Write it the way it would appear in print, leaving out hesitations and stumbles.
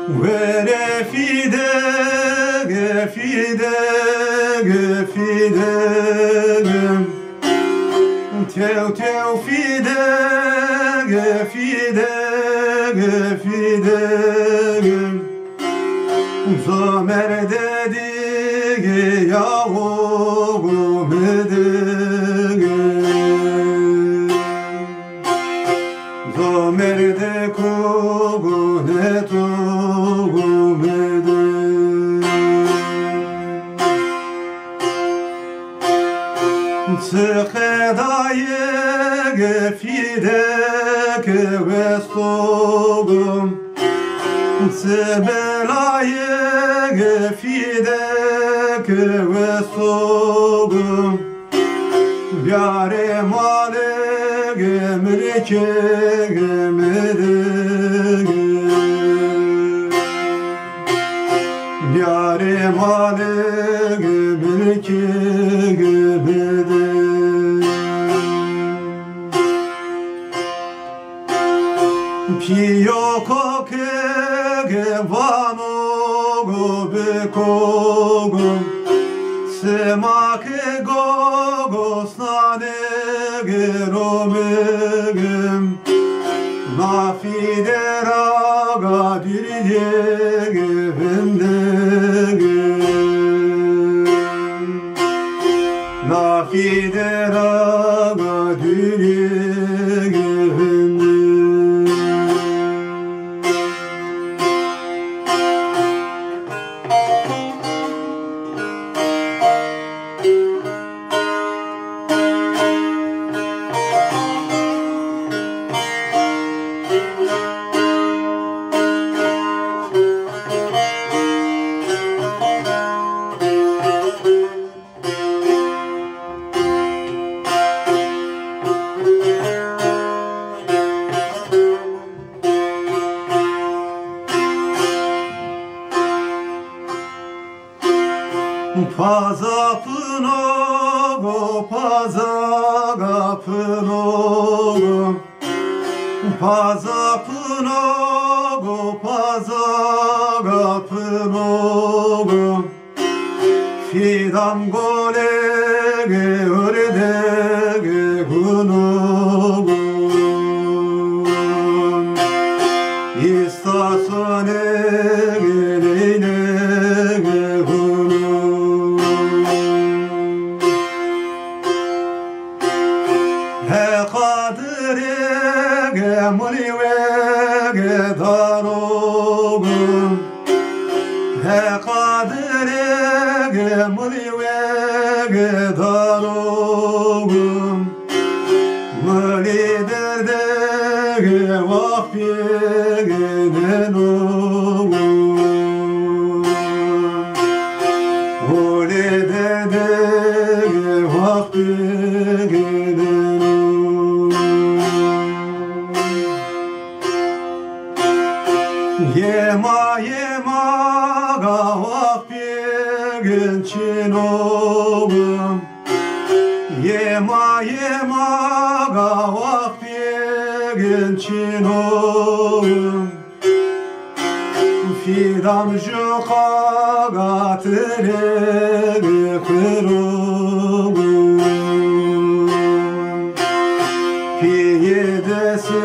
Vere fide, fide, fide, tev fide, fide, fide, zomer dedi yahu dedi, zomer de kugunetu. Sıkıdayı fidek ve soğum, Sıbelayı fidek ve soğum, Yâre mâle mülke medek, Yâre mâle mülke medek. Piyoko ke vano gobe kogum, sema ke gogo snane geromegem, nafide raga dirye gevendegem, nafide raga dirye gevendegem. Pazapıno go pazagapıno go, Pazapıno go pazagapıno go, Fidan golege ördege guno go, İstasone geleyne guno. He kadere mulivege darogum, He kadere mulivege darogum, Muliderdege vakfige denogum, Muliderdege vakfige denogum. Yema yema gavak bir çinogum, Yema yema gavak bir çinogum, Fidan juka gatere kırogum, Piyedesi